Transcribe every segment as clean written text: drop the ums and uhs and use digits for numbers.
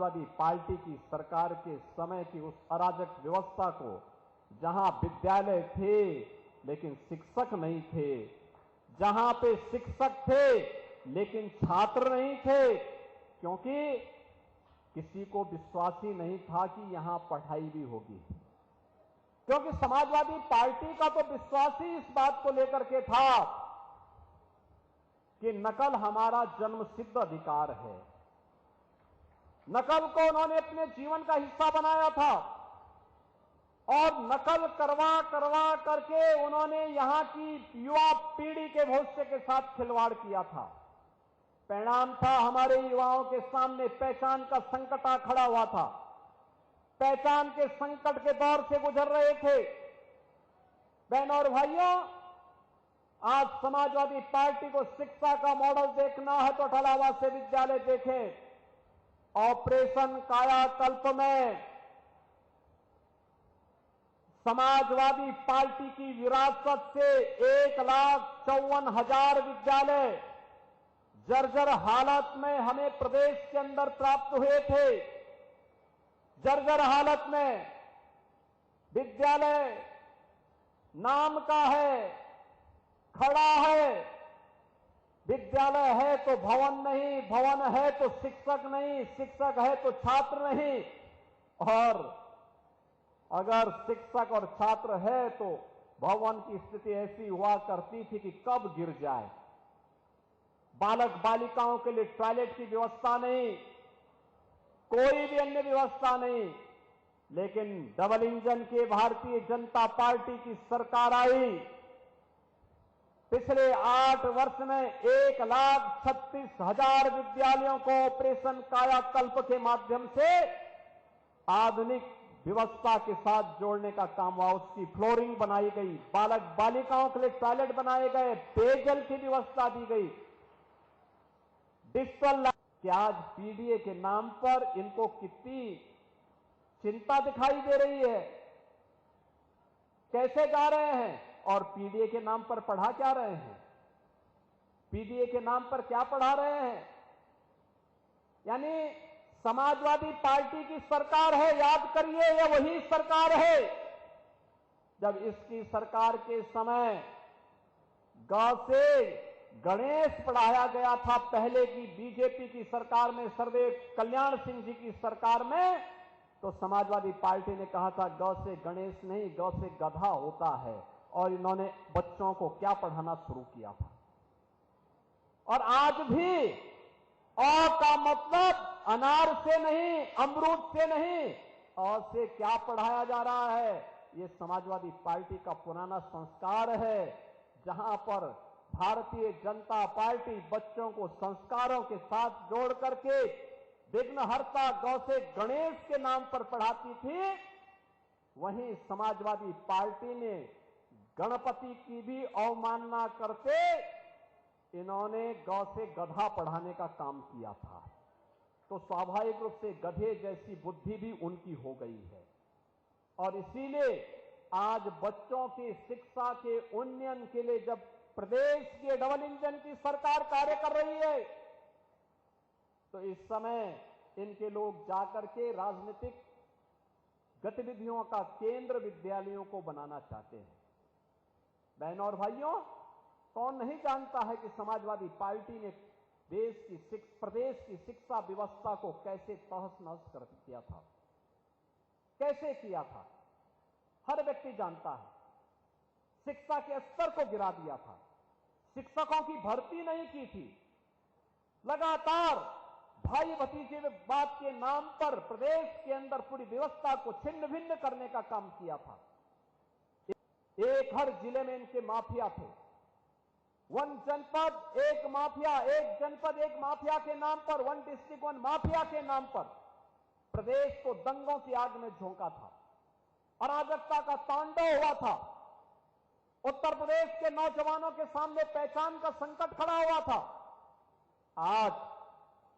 Samajwadi party की सरकार के समय की उस अराजक व्यवस्था को, जहां विद्यालय थे लेकिन शिक्षक नहीं थे, जहां पे शिक्षक थे लेकिन छात्र नहीं थे, क्योंकि किसी को विश्वास ही नहीं था कि यहां पढ़ाई भी होगी। क्योंकि समाजवादी पार्टी का तो विश्वास ही इस बात को लेकर के था कि नकल हमारा जन्मसिद्ध अधिकार है। नकल को उन्होंने अपने जीवन का हिस्सा बनाया था और नकल करवा करके उन्होंने यहां की युवा पीढ़ी के भविष्य के साथ खिलवाड़ किया था। परिणाम था हमारे युवाओं के सामने पहचान का संकट आ खड़ा हुआ था। पहचान के संकट के दौर से गुजर रहे थे। बहनों और भाइयों, आज समाजवादी पार्टी को शिक्षा का मॉडल देखना है तो अटलावा से विद्यालय देखें। ऑपरेशन कायाकल्प में समाजवादी पार्टी की विरासत से 1,54,000 विद्यालय जर्जर हालत में हमें प्रदेश के अंदर प्राप्त हुए थे। जर्जर हालत में विद्यालय नाम का है, खड़ा है। विद्यालय है तो भवन नहीं, भवन है तो शिक्षक नहीं, शिक्षक है तो छात्र नहीं, और अगर शिक्षक और छात्र है तो भवन की स्थिति ऐसी हुआ करती थी कि कब गिर जाए। बालक बालिकाओं के लिए टॉयलेट की व्यवस्था नहीं, कोई भी अन्य व्यवस्था नहीं। लेकिन डबल इंजन के भारतीय जनता पार्टी की सरकार आई। पिछले 8 वर्ष में 1,36,000 विद्यालयों को ऑपरेशन कायाकल्प के माध्यम से आधुनिक व्यवस्था के साथ जोड़ने का काम हुआ। उसकी फ्लोरिंग बनाई गई, बालक बालिकाओं के लिए टॉयलेट बनाए गए, पेयजल की व्यवस्था दी गई। डिजिटल कि आज पीडीए के नाम पर इनको कितनी चिंता दिखाई दे रही है। कैसे जा रहे हैं और पीडीए के नाम पर पढ़ा क्या रहे हैं? पीडीए के नाम पर क्या पढ़ा रहे हैं? यानी समाजवादी पार्टी की सरकार है, याद करिए, यह वही सरकार है जब इसकी सरकार के समय ग से गणेश पढ़ाया गया था। पहले की बीजेपी की सरकार में, सर्वदेव कल्याण सिंह जी की सरकार में, तो समाजवादी पार्टी ने कहा था ग से गणेश नहीं, ग से गधा होता है। और इन्होंने बच्चों को क्या पढ़ाना शुरू किया था। और आज भी अ का मतलब अनार से नहीं, अमरूद से नहीं, अ से क्या पढ़ाया जा रहा है? ये समाजवादी पार्टी का पुराना संस्कार है, जहां पर भारतीय जनता पार्टी बच्चों को संस्कारों के साथ जोड़ करके विघ्नहर्ता गौ से गणेश के नाम पर पढ़ाती थी। वहीं समाजवादी पार्टी ने गणपति की भी अवमानना करते इन्होंने गौ से गधा पढ़ाने का काम किया था। तो स्वाभाविक रूप से गधे जैसी बुद्धि भी उनकी हो गई है। और इसीलिए आज बच्चों की शिक्षा के उन्नयन के लिए जब प्रदेश की डबल इंजन की सरकार कार्य कर रही है, तो इस समय इनके लोग जाकर के राजनीतिक गतिविधियों का केंद्र विद्यालयों को बनाना चाहते हैं। बहनों और भाइयों, कौन नहीं जानता है कि समाजवादी पार्टी ने प्रदेश की शिक्षा व्यवस्था को कैसे तहस नहस कर दिया था, कैसे किया था। हर व्यक्ति जानता है। शिक्षा के स्तर को गिरा दिया था, शिक्षकों की भर्ती नहीं की थी, लगातार भाई भतीजेवाद के नाम पर प्रदेश के अंदर पूरी व्यवस्था को छिन्न भिन्न करने का काम किया था। एक हर जिले में इनके माफिया थे। वन जनपद एक माफिया, एक जनपद एक माफिया के नाम पर, वन डिस्ट्रिक्ट वन माफिया के नाम पर प्रदेश को दंगों की आग में झोंका था। अराजकता का तांडव हुआ था। उत्तर प्रदेश के नौजवानों के सामने पहचान का संकट खड़ा हुआ था। आज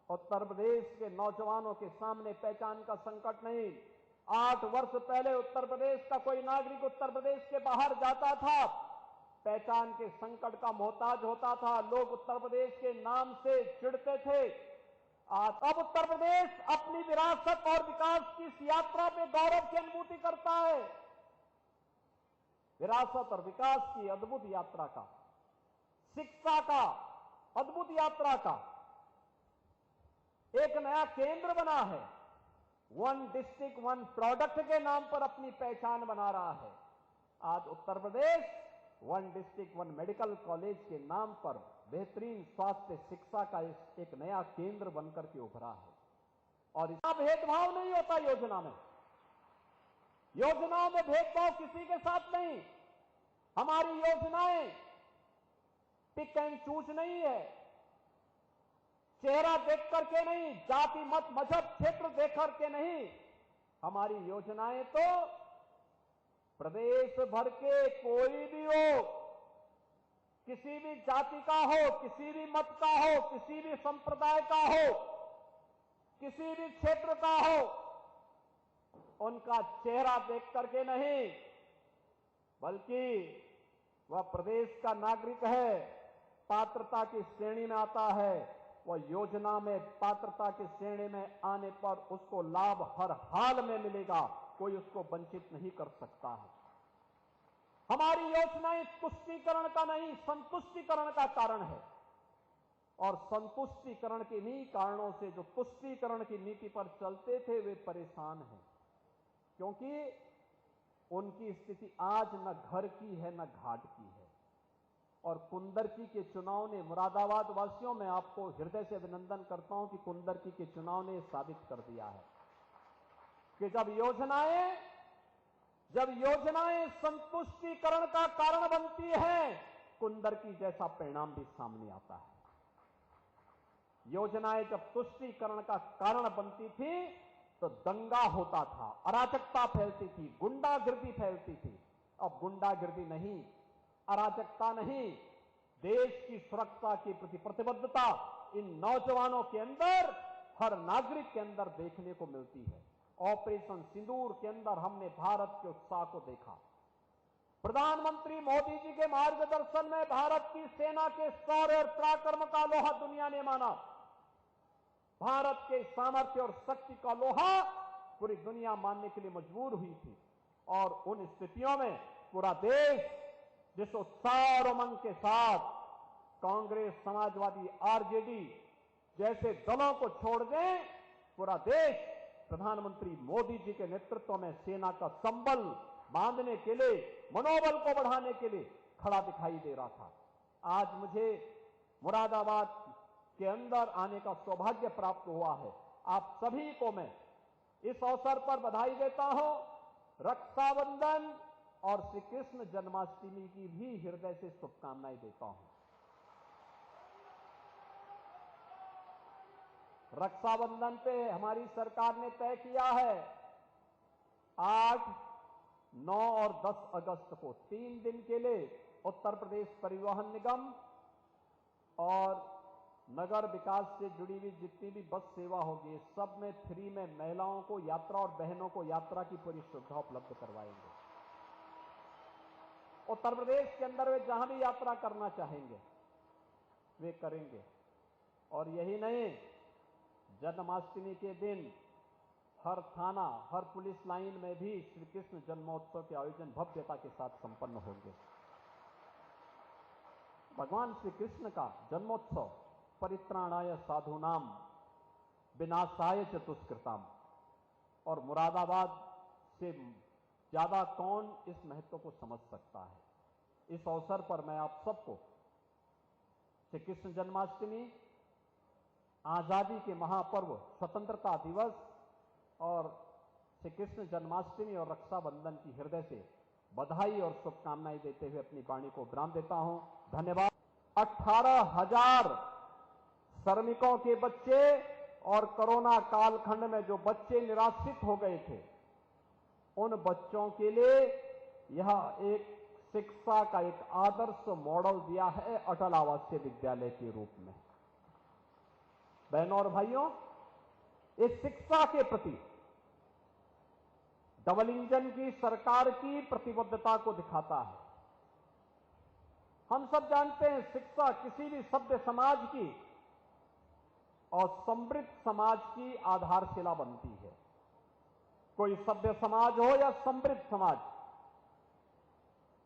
उत्तर प्रदेश के नौजवानों के सामने पहचान का संकट नहीं। 8 वर्ष पहले उत्तर प्रदेश का कोई नागरिक उत्तर प्रदेश के बाहर जाता था, पहचान के संकट का मोहताज होता था। लोग उत्तर प्रदेश के नाम से चिढ़ते थे। आज अब उत्तर प्रदेश अपनी विरासत और विकास की इस यात्रा पे गौरव की अनुभूति करता है। विरासत और विकास की अद्भुत यात्रा का, शिक्षा का अद्भुत यात्रा का एक नया केंद्र बना है। वन डिस्ट्रिक्ट वन प्रोडक्ट के नाम पर अपनी पहचान बना रहा है। आज Uttar Pradesh one district one medical college के नाम पर बेहतरीन स्वास्थ्य शिक्षा का एक नया केंद्र बनकर के उभरा है। और इसका भेदभाव नहीं होता योजना में। योजनाओं में भेदभाव किसी के साथ नहीं। हमारी योजनाएं पिक एंड चूज नहीं है, चेहरा देख करके नहीं, जाति मत मजहब क्षेत्र देख करके नहीं। हमारी योजनाएं तो प्रदेश भर के कोई भी हो, किसी भी जाति का हो, किसी भी मत का हो, किसी भी संप्रदाय का हो, किसी भी क्षेत्र का हो, उनका चेहरा देख करके नहीं, बल्कि वह प्रदेश का नागरिक है, पात्रता की श्रेणी में आता है, वह योजना में पात्रता की श्रेणी में आने पर उसको लाभ हर हाल में मिलेगा, कोई उसको वंचित नहीं कर सकता है। हमारी योजनाएं तुष्टीकरण का नहीं, संतुष्टीकरण का कारण है। और संतुष्टीकरण के इन्हीं कारणों से जो तुष्टीकरण की नीति पर चलते थे वे परेशान हैं, क्योंकि उनकी स्थिति आज न घर की है न घाट की है। और कुंदरकी के चुनाव ने, मुरादाबाद वासियों में आपको हृदय से अभिनंदन करता हूं कि कुंदरकी के चुनाव ने साबित कर दिया है कि जब योजनाएं संतुष्टीकरण का कारण बनती हैं, कुंदरकी जैसा परिणाम भी सामने आता है। योजनाएं जब तुष्टीकरण का कारण बनती थी तो दंगा होता था, अराजकता फैलती थी, गुंडागिर्दी फैलती थी। अब गुंडागिर्दी नहीं, अराजकता नहीं, देश की सुरक्षा के प्रति प्रतिबद्धता इन नौजवानों के अंदर, हर नागरिक के अंदर देखने को मिलती है। ऑपरेशन सिंदूर के अंदर हमने भारत के उत्साह को देखा। प्रधानमंत्री मोदी जी के मार्गदर्शन में भारत की सेना के शौर्य और पराक्रम का लोहा दुनिया ने माना। भारत के सामर्थ्य और शक्ति का लोहा पूरी दुनिया मानने के लिए मजबूर हुई थी। और उन स्थितियों में पूरा देश जिस उत्साह और उमंग के साथ कांग्रेस, समाजवादी, आरजेडी जैसे दलों को छोड़ दें, पूरा देश प्रधानमंत्री मोदी जी के नेतृत्व में सेना का संबल बांधने के लिए, मनोबल को बढ़ाने के लिए खड़ा दिखाई दे रहा था। आज मुझे मुरादाबाद के अंदर आने का सौभाग्य प्राप्त हुआ है। आप सभी को मैं इस अवसर पर बधाई देता हूं। रक्षाबंधन और श्री कृष्ण जन्माष्टमी की भी हृदय से शुभकामनाएं देता हूं। रक्षाबंधन पे हमारी सरकार ने तय किया है 8, 9 और 10 अगस्त को 3 दिन के लिए उत्तर प्रदेश परिवहन निगम और नगर विकास से जुड़ी हुई जितनी भी बस सेवा होगी, सब में फ्री में महिलाओं को यात्रा और बहनों को यात्रा की पूरी सुविधा उपलब्ध करवाएंगे। उत्तर प्रदेश के अंदर वे जहां भी यात्रा करना चाहेंगे वे करेंगे। और यही नहीं, जन्माष्टमी के दिन हर थाना, हर पुलिस लाइन में भी श्री कृष्ण जन्मोत्सव के आयोजन भव्यता के साथ संपन्न होंगे। भगवान श्री कृष्ण का जन्मोत्सव परित्राणाय साधूनाम विनाशाय च दुष्कृताम। और मुरादाबाद से ज्यादा कौन इस महत्व को समझ सकता है। इस अवसर पर मैं आप सबको श्री कृष्ण जन्माष्टमी, आजादी के महापर्व स्वतंत्रता दिवस और श्री कृष्ण जन्माष्टमी और रक्षाबंधन की हृदय से बधाई और शुभकामनाएं देते हुए अपनी वाणी को विराम देता हूं। धन्यवाद। 18,000 श्रमिकों के बच्चे और कोरोना कालखंड में जो बच्चे निराश्रित हो गए थे, उन बच्चों के लिए यह एक शिक्षा का एक आदर्श मॉडल दिया है अटल आवासीय विद्यालय के रूप में। बहनों और भाइयों, इस शिक्षा के प्रति डबल इंजन की सरकार की प्रतिबद्धता को दिखाता है। हम सब जानते हैं शिक्षा किसी भी सभ्य समाज की और समृद्ध समाज की आधारशिला बनती है। कोई सभ्य समाज हो या समृद्ध समाज,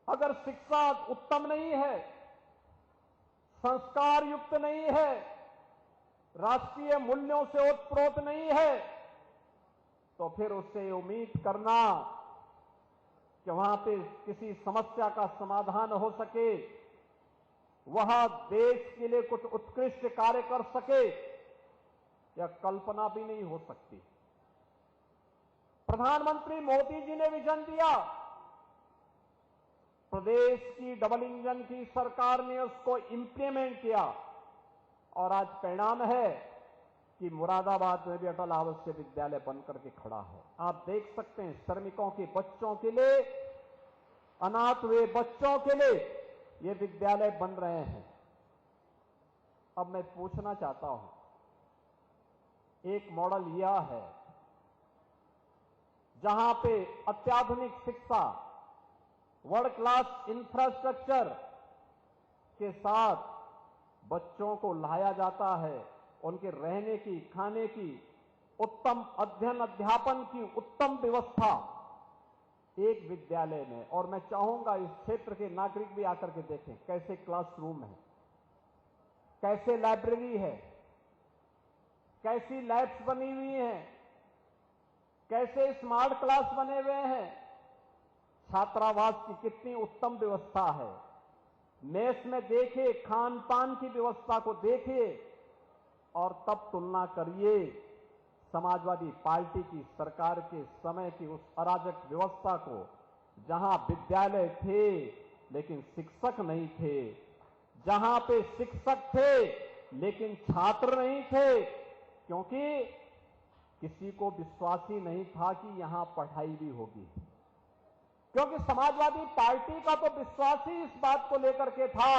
अगर शिक्षा उत्तम नहीं है, संस्कार युक्त नहीं है, राष्ट्रीय मूल्यों से ओतप्रोत नहीं है, तो फिर उससे उम्मीद करना कि वहां पे किसी समस्या का समाधान हो सके, वह देश के लिए कुछ उत्कृष्ट कार्य कर सके, यह कल्पना भी नहीं हो सकती। प्रधानमंत्री मोदी जी ने विजन दिया, प्रदेश की डबल इंजन की सरकार ने उसको इंप्लीमेंट किया और आज परिणाम है कि मुरादाबाद में भी अटल आवासीय विद्यालय बनकर के खड़ा है। आप देख सकते हैं, श्रमिकों के बच्चों के लिए, अनाथ हुए बच्चों के लिए ये विद्यालय बन रहे हैं। अब मैं पूछना चाहता हूं, एक मॉडल यह है जहां पे अत्याधुनिक शिक्षा, वर्ल्ड क्लास इंफ्रास्ट्रक्चर के साथ बच्चों को लाया जाता है, उनके रहने की, खाने की, उत्तम अध्ययन अध्यापन की उत्तम व्यवस्था एक विद्यालय में। और मैं चाहूंगा इस क्षेत्र के नागरिक भी आकर के देखें कैसे क्लासरूम है, कैसे लाइब्रेरी है, कैसी लैब्स बनी हुई हैं, कैसे स्मार्ट क्लास बने हुए हैं, छात्रावास की कितनी उत्तम व्यवस्था है। मेस में देखिए, खान पान की व्यवस्था को देखिए और तब तुलना करिए समाजवादी पार्टी की सरकार के समय की उस अराजक व्यवस्था को, जहां विद्यालय थे लेकिन शिक्षक नहीं थे, जहां पे शिक्षक थे लेकिन छात्र नहीं थे, क्योंकि किसी को विश्वास ही नहीं था कि यहां पढ़ाई भी होगी। क्योंकि समाजवादी पार्टी का तो विश्वास ही इस बात को लेकर के था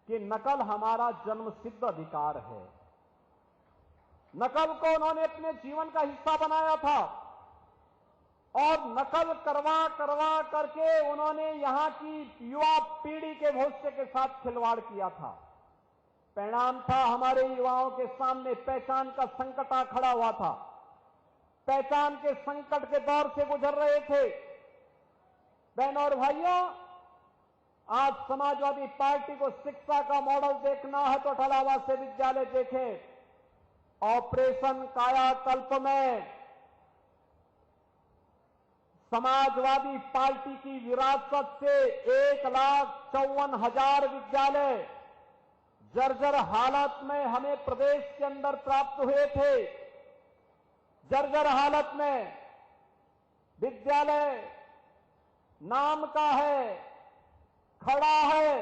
कि नकल हमारा जन्मसिद्ध अधिकार है। नकल को उन्होंने अपने जीवन का हिस्सा बनाया था और नकल करवा करवा करके उन्होंने यहां की युवा पीढ़ी के भविष्य के साथ खिलवाड़ किया था। परिणाम था, हमारे युवाओं के सामने पहचान का संकट आ खड़ा हुआ था। पहचान के संकट के दौर से गुजर रहे थे। बहनों और भाइयों, आज समाजवादी पार्टी को शिक्षा का मॉडल देखना है तो अटल आवासीय विद्यालय देखें। ऑपरेशन कायाकल्प में समाजवादी पार्टी की विरासत से 1,54,000 विद्यालय जर्जर हालत में हमें प्रदेश के अंदर प्राप्त हुए थे। जर्जर हालत में विद्यालय नाम का है, खड़ा है,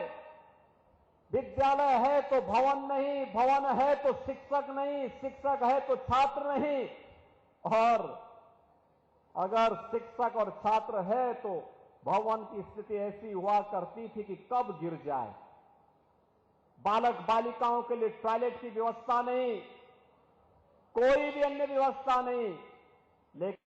विद्यालय है तो भवन नहीं, भवन है तो शिक्षक नहीं, शिक्षक है तो छात्र नहीं, और अगर शिक्षक और छात्र है तो भवन की स्थिति ऐसी हुआ करती थी कि कब गिर जाए। बालक बालिकाओं के लिए टॉयलेट की व्यवस्था नहीं, कोई भी अन्य व्यवस्था नहीं, लेकिन